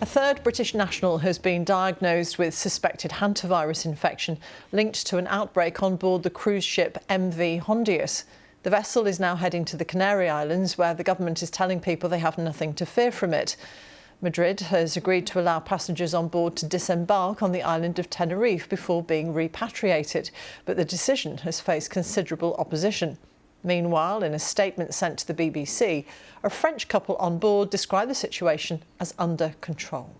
A third British national has been diagnosed with suspected Hantavirus infection linked to an outbreak on board the cruise ship MV Hondius. The vessel is now heading to the Canary Islands, where the government is telling people they have nothing to fear from it. Madrid has agreed to allow passengers on board to disembark on the island of Tenerife before being repatriated, but the decision has faced considerable opposition. Meanwhile, in a statement sent to the BBC, a French couple on board described the situation as under control.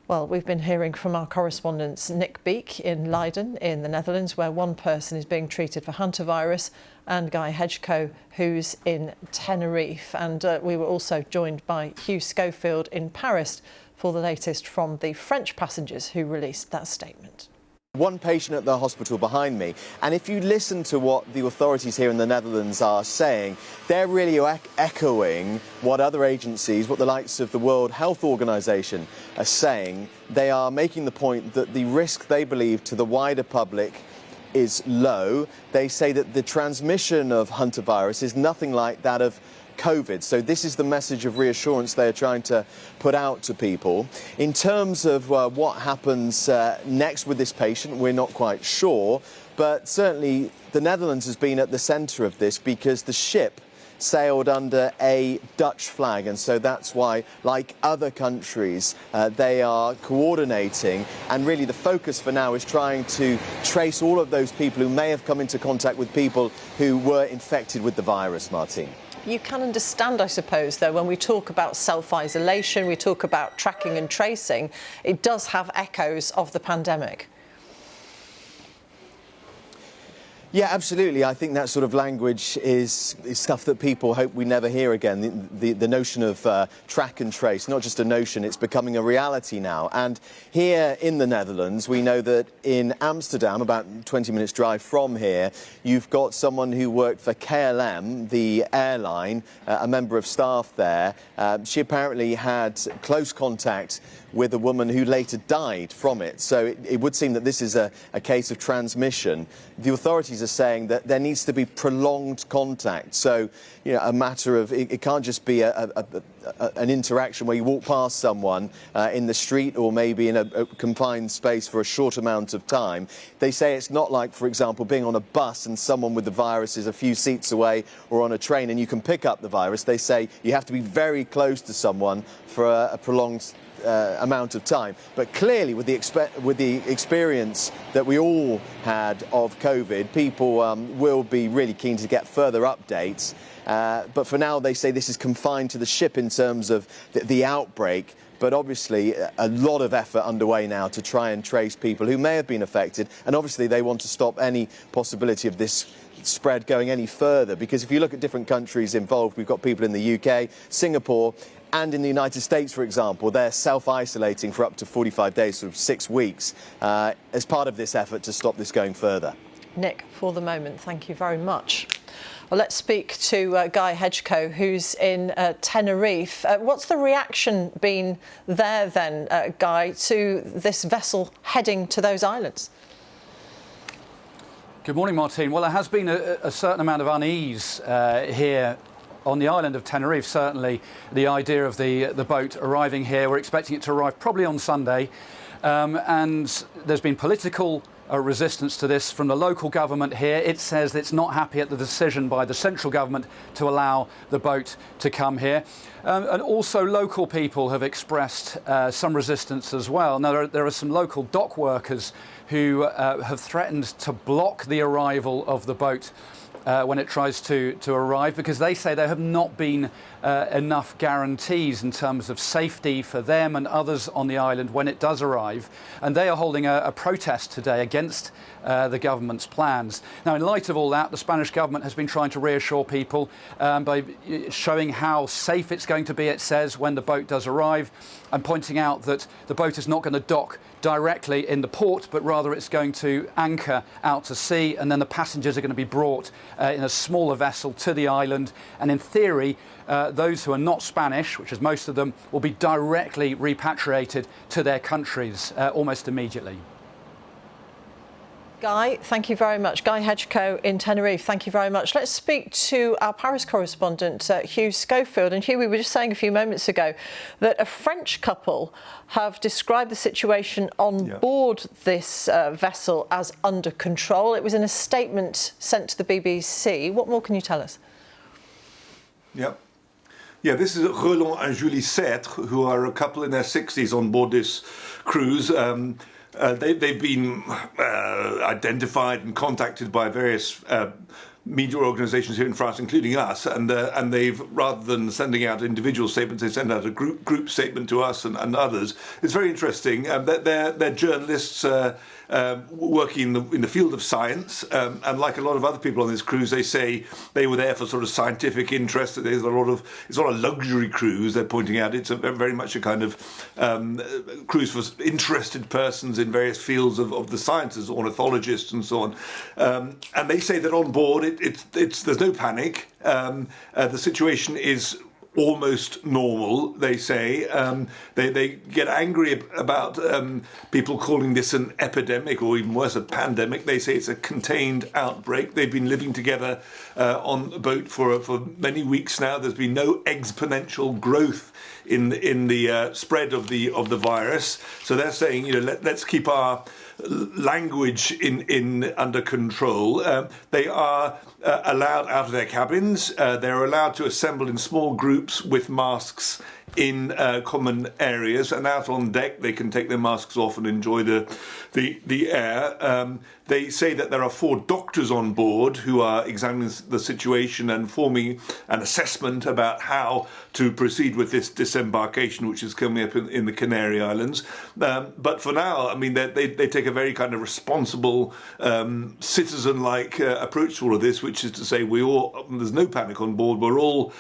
Well, we've been hearing from our correspondents Nick Beek in Leiden in the Netherlands, where one person is being treated for Hantavirus, and Guy Hedgecoe, who's in Tenerife. And we were also joined by Hugh Schofield in Paris for the latest from the French passengers who released that statement. One patient at the hospital behind me, and if you listen to what the authorities here in the Netherlands are saying, they're really echoing what other agencies, what the likes of the World Health Organization are saying. They are making the point that the risk they believe to the wider public is low. They say that the transmission of Hantavirus is nothing like that of COVID. So this is the message of reassurance they're trying to put out to people. In terms of what happens next with this patient, we're not quite sure, but certainly the Netherlands has been at the centre of this because the ship sailed under a Dutch flag, and so that's why, like other countries, they are coordinating, and really the focus for now is trying to trace all of those people who may have come into contact with people who were infected with the virus, Martine. You can understand, I suppose, though, when we talk about self-isolation, we talk about tracking and tracing, it does have echoes of the pandemic. Yeah, absolutely. I think that sort of language is stuff that people hope we never hear again. The notion of track and trace, not just a notion, it's becoming a reality now. And here in the Netherlands, we know that in Amsterdam, about 20 minutes drive from here, you've got someone who worked for KLM, the airline, a member of staff there. She apparently had close contact with a woman who later died from it. So it would seem that this is a case of transmission. The authorities are saying that there needs to be prolonged contact. So, you know, a matter of, it can't just be an interaction where you walk past someone in the street or maybe in a confined space for a short amount of time. They say it's not like, for example, being on a bus and someone with the virus is a few seats away, or on a train and you can pick up the virus. They say you have to be very close to someone for a prolonged amount of time. But clearly, with the experience that we all had of COVID, people will be really keen to get further updates. But for now, they say this is confined to the ship in terms of the outbreak. But obviously, a lot of effort underway now to try and trace people who may have been affected. And obviously, they want to stop any possibility of this spread going any further. Because if you look at different countries involved, we've got people in the UK, Singapore, and in the United States, for example, they're self-isolating for up to 45 days, sort of 6 weeks, as part of this effort to stop this going further. Nick, for the moment, thank you very much. Well, let's speak to Guy Hedgecoe, who's in Tenerife. What's the reaction been there then, Guy, to this vessel heading to those islands? Good morning, Martine. Well, there has been a certain amount of unease here on the island of Tenerife. Certainly the idea of the boat arriving here, we're expecting it to arrive probably on Sunday, and there's been political resistance to this from the local government here. It says it's not happy at the decision by the central government to allow the boat to come here. And also local people have expressed some resistance as well. Now, there are some local dock workers who have threatened to block the arrival of the boat when it tries to arrive, because they say there have not been enough guarantees in terms of safety for them and others on the island when it does arrive. And they are holding a protest today against the government's plans. Now, in light of all that, the Spanish government has been trying to reassure people by showing how safe it's going to be, it says, when the boat does arrive, and pointing out that the boat is not going to dock directly in the port, but rather it's going to anchor out to sea, and then the passengers are going to be brought in a smaller vessel to the island. And in theory, those who are not Spanish, which is most of them, will be directly repatriated to their countries almost immediately. Guy, thank you very much. Guy Hedgecoe in Tenerife, thank you very much. Let's speak to our Paris correspondent, Hugh Schofield. And Hugh, we were just saying a few moments ago that a French couple have described the situation on board this vessel as under control. It was in a statement sent to the BBC. What more can you tell us? Yeah, this is Roland and Julie Sètre, who are a couple in their 60s on board this cruise. They've been identified and contacted by various media organisations here in France, including us, and they've, rather than sending out individual statements, they send out a group statement to us and others. It's very interesting. They're journalists working in the field of science, and like a lot of other people on this cruise, they say they were there for sort of scientific interest. It's not a luxury cruise. They're pointing out it's very much a kind of cruise for interested persons in various fields of the sciences, ornithologists and so on. And they say that on board, there's no panic. The situation is almost normal, they say. They get angry about people calling this an epidemic, or even worse, a pandemic. They say it's a contained outbreak. They've been living together on a boat for many weeks now. There's been no exponential growth in the spread of the virus. So they're saying, let's keep our language in under control. They are allowed out of their cabins. They're allowed to assemble in small groups with masks in common areas, and out on deck they can take their masks off and enjoy the air. They say that there are 4 doctors on board who are examining the situation and forming an assessment about how to proceed with this disembarkation, which is coming up in the Canary Islands. But for now, I mean, they take a very kind of responsible, citizen-like approach to all of this, which is to say there's no panic on board. We're all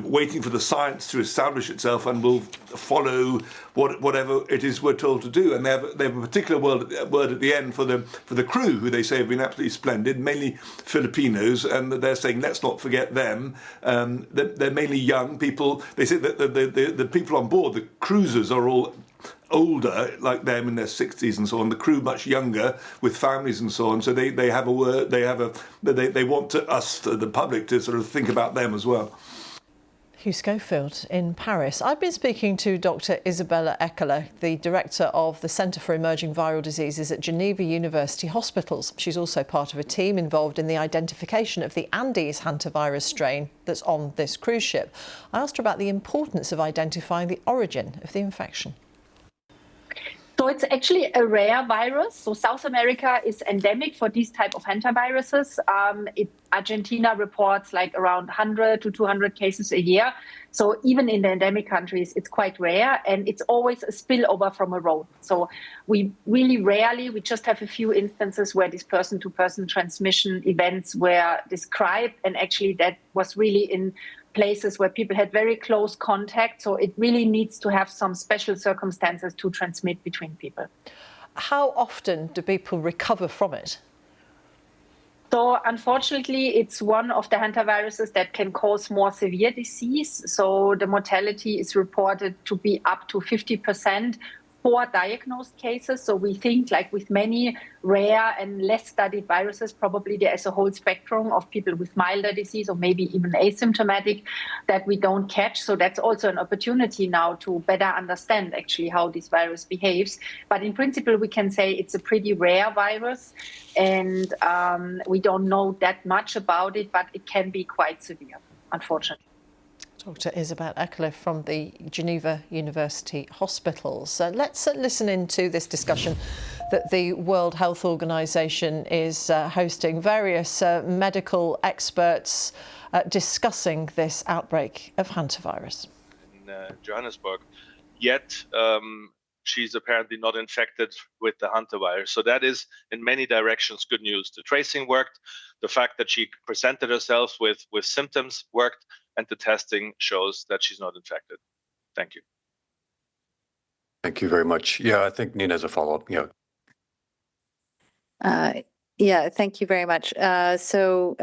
waiting for the science to establish itself, and we'll follow whatever it is we're told to do. And they have a particular word at the end for the crew, who they say have been absolutely splendid, mainly Filipinos, and they're saying let's not forget them. They're mainly young people. They say that the people on board, the cruisers, are all older, like them in their 60s and so on. The crew much younger, with families and so on. So they have a word. They want us, the public, to sort of think about them as well. Hugh Schofield in Paris. I've been speaking to Dr. Isabella Eckele, the director of the Centre for Emerging Viral Diseases at Geneva University Hospitals. She's also part of a team involved in the identification of the Andes hantavirus strain that's on this cruise ship. I asked her about the importance of identifying the origin of the infection. So it's actually a rare virus. So South America is endemic for these type of hantaviruses. Argentina reports like around 100 to 200 cases a year. So even in the endemic countries, it's quite rare, and it's always a spillover from a rodent. So we just have a few instances where these person-to-person transmission events were described, and actually that was really in places where people had very close contact. So it really needs to have some special circumstances to transmit between people. How often do people recover from it? So unfortunately, it's one of the hantaviruses that can cause more severe disease. So the mortality is reported to be up to 50% for diagnosed cases. So we think, like with many rare and less studied viruses, probably there is a whole spectrum of people with milder disease or maybe even asymptomatic that we don't catch. So that's also an opportunity now to better understand actually how this virus behaves. But in principle, we can say it's a pretty rare virus, and we don't know that much about it, but it can be quite severe, unfortunately. Dr. Isabella Eckele from the Geneva University Hospitals. Let's listen into this discussion that the World Health Organization is hosting. Various medical experts discussing this outbreak of hantavirus. In Johannesburg, yet she's apparently not infected with the hantavirus. So that is, in many directions, good news. The tracing worked. The fact that she presented herself with symptoms worked. And the testing shows that she's not infected. Thank you. Thank you very much. Yeah, I think Nina has a follow-up. Yeah. Yeah, thank you very much. Good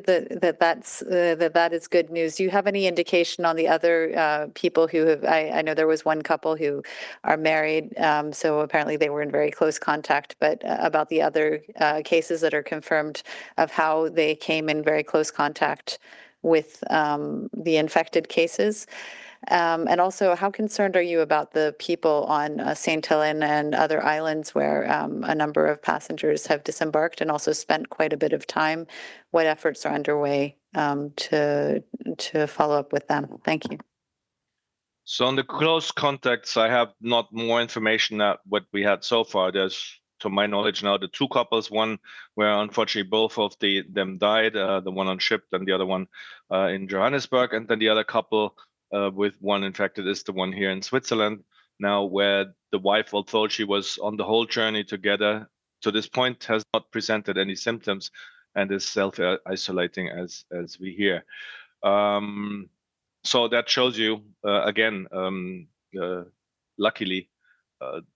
that is good news. Do you have any indication on the other people who have? I know there was one couple who are married, so apparently they were in very close contact. But about the other cases that are confirmed of how they came in very close contact with the infected cases. And also, how concerned are you about the people on St. Helena and other islands where a number of passengers have disembarked and also spent quite a bit of time? What efforts are underway to follow up with them? Thank you. So on the close contacts, I have not more information than what we had so far. There's, to my knowledge now, the two couples, one where unfortunately both of them died, the one on ship and the other one in Johannesburg, and then the other couple with one infected is the one here in Switzerland now, where the wife, although she was on the whole journey together to this point, has not presented any symptoms and is self-isolating as we hear. So that shows you again. Luckily,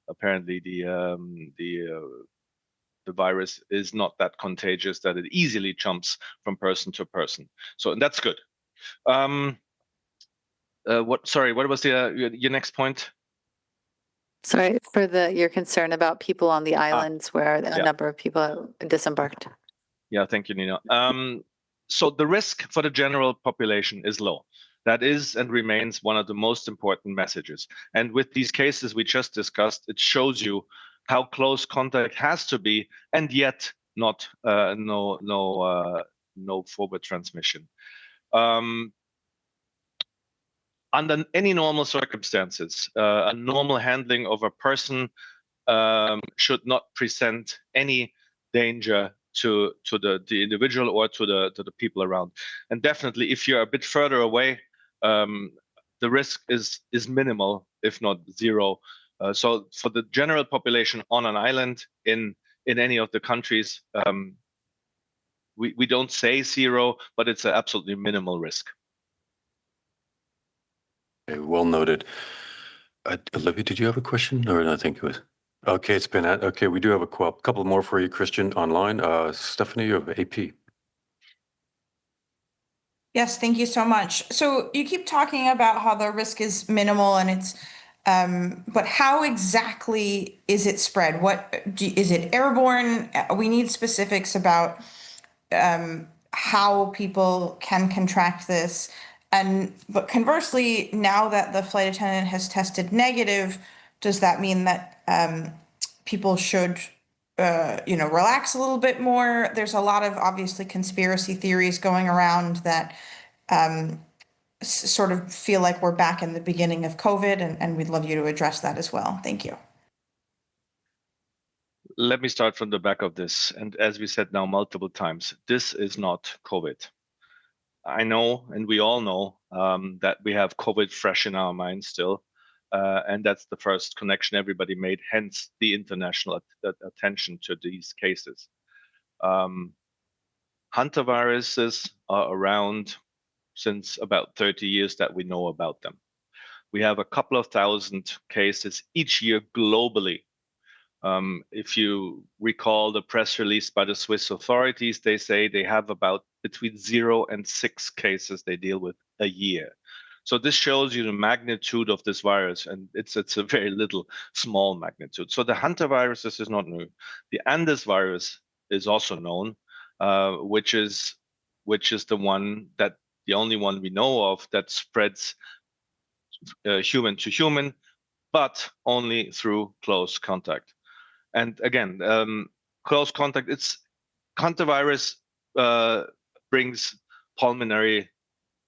apparently the virus is not that contagious that it easily jumps from person to person. So that's good. What was your next point? Sorry for your concern about people on the islands where a number of people disembarked. Yeah, thank you, Nina. So the risk for the general population is low. That is and remains one of the most important messages. And with these cases we just discussed, it shows you how close contact has to be, and yet not no forward transmission. Under any normal circumstances, a normal handling of a person should not present any danger to the individual or to the people around. And definitely, if you're a bit further away, the risk is minimal, if not zero. So for the general population on an island in any of the countries, we don't say zero, but it's an absolutely minimal risk. Okay, well noted. Olivia, did you have a question? Or I think it was. Okay, it's been okay. We do have a couple more for you, Christian, online. Stephanie, you have AP. Yes, thank you so much. So you keep talking about how the risk is minimal, and it's, but how exactly is it spread? Is it airborne? We need specifics about how people can contract this. But conversely, now that the flight attendant has tested negative, does that mean that people should, relax a little bit more? There's a lot of obviously conspiracy theories going around that sort of feel like we're back in the beginning of COVID, and we'd love you to address that as well. Thank you. Let me start from the back of this. And as we said now multiple times, this is not COVID. I know, and we all know, that we have COVID fresh in our minds still. And that's the first connection everybody made, hence the international attention to these cases. Hantaviruses are around since about 30 years that we know about them. We have a couple of thousand cases each year globally. If you recall the press release by the Swiss authorities, they say they have about between 0 and 6 cases they deal with a year. So this shows you the magnitude of this virus, and it's a very small magnitude. So the Hantavirus is not new. The Andes virus is also known, which is the only one we know of that spreads human to human, but only through close contact. And again, close contact. Hantavirus brings pulmonary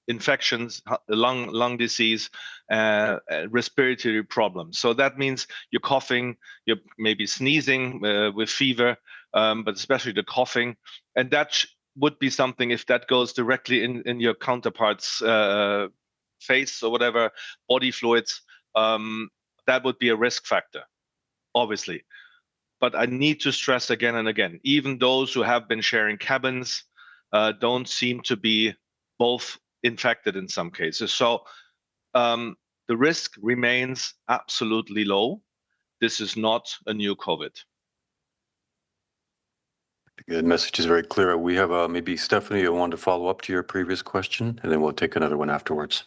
infections, lung disease, respiratory problems. So that means you're coughing, you're maybe sneezing with fever, but especially the coughing. And that would be something, if that goes directly in your counterpart's face or whatever, body fluids, that would be a risk factor, obviously. But I need to stress again and again, even those who have been sharing cabins don't seem to be both infected in some cases. So the risk remains absolutely low. This is not a new COVID. The message is very clear. We have maybe Stephanie, you want to follow up to your previous question, and then we'll take another one afterwards.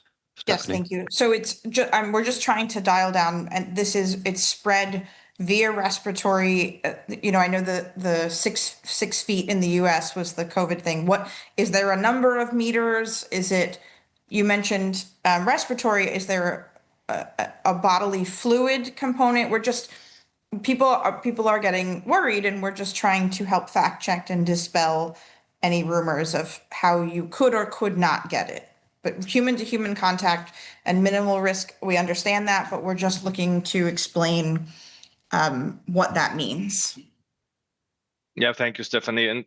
Yes, Stephanie? thank you. So it's we're just trying to dial down, and it's spread via respiratory. I know the 6 feet in the U.S. was the COVID thing. What is there a number of meters? Is it? You mentioned respiratory. Is there a bodily fluid component? We're just people are getting worried, and we're just trying to help fact check and dispel any rumors of how you could or could not get it. But human to human contact and minimal risk, we understand that, but we're just looking to explain what that means. Yeah, thank you, Stephanie. And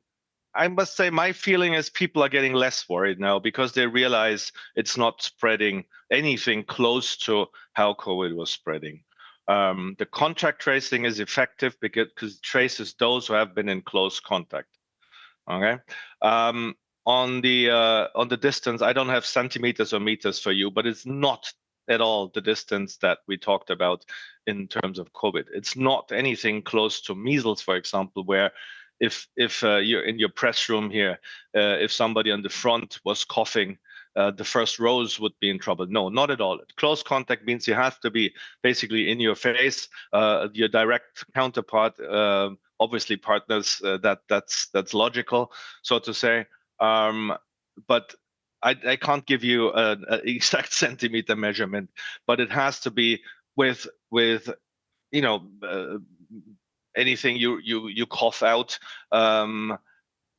I must say, my feeling is people are getting less worried now because they realize it's not spreading anything close to how COVID was spreading. The contact tracing is effective because it traces those who have been in close contact. Okay. On the distance, I don't have centimeters or meters for you, but it's not at all the distance that we talked about in terms of COVID. It's not anything close to measles, for example, where if you're in your press room here, if somebody on the front was coughing, the first rows would be in trouble. No, not at all. Close contact means you have to be basically in your face, your direct counterpart, obviously partners, that's logical, so to say. But I can't give you an exact centimeter measurement, but it has to be with anything you cough out.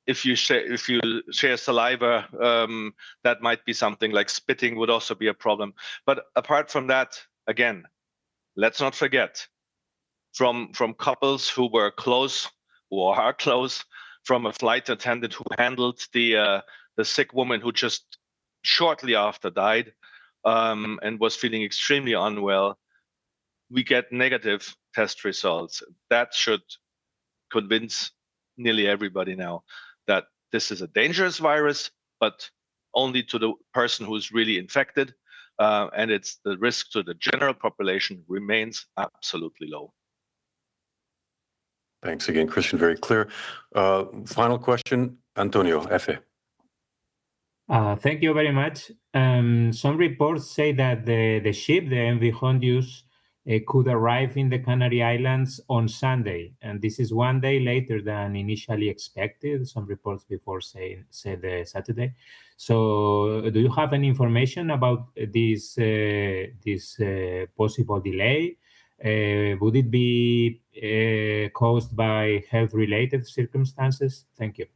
If you share saliva, that might be something. Like spitting would also be a problem. But apart from that, again, let's not forget from couples who were close or are close, from a flight attendant who handled the sick woman who just shortly after died and was feeling extremely unwell. We get negative test results. That should convince nearly everybody now that this is a dangerous virus, but only to the person who's really infected, and it's the risk to the general population remains absolutely low. Thanks again, Christian. Very clear. Final question, Antonio, Efe. Thank you very much. Some reports say that the ship, the MV Hondius, could arrive in the Canary Islands on Sunday, and this is one day later than initially expected. Some reports before said Saturday. So, do you have any information about this possible delay? Would it be caused by health-related circumstances? Thank you.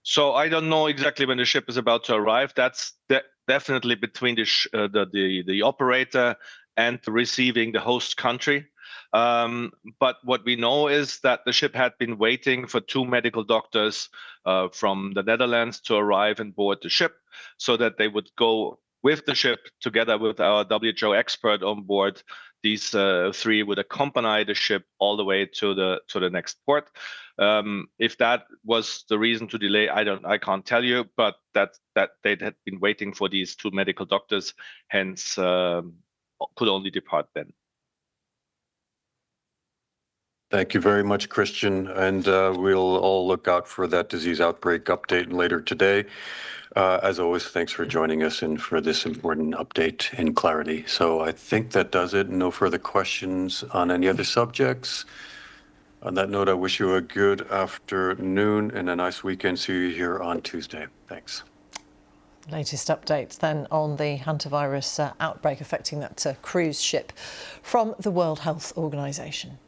So I don't know exactly when the ship is about to arrive. That's definitely between the operator and receiving the host country. But what we know is that the ship had been waiting for 2 medical doctors from the Netherlands to arrive and board the ship, so that they would go with the ship together with our WHO expert on board. These 3 would accompany the ship all the way to the next port. If that was the reason to delay, I can't tell you, but that they had been waiting for these 2 medical doctors, hence could only depart then. Thank you very much, Christian, and we'll all look out for that disease outbreak update later today. As always, thanks for joining us and for this important update in clarity. So I think that does it. No further questions on any other subjects. On that note, I wish you a good afternoon and a nice weekend. See you here on Tuesday. Thanks. Latest updates then on the hantavirus outbreak affecting that cruise ship from the World Health Organization.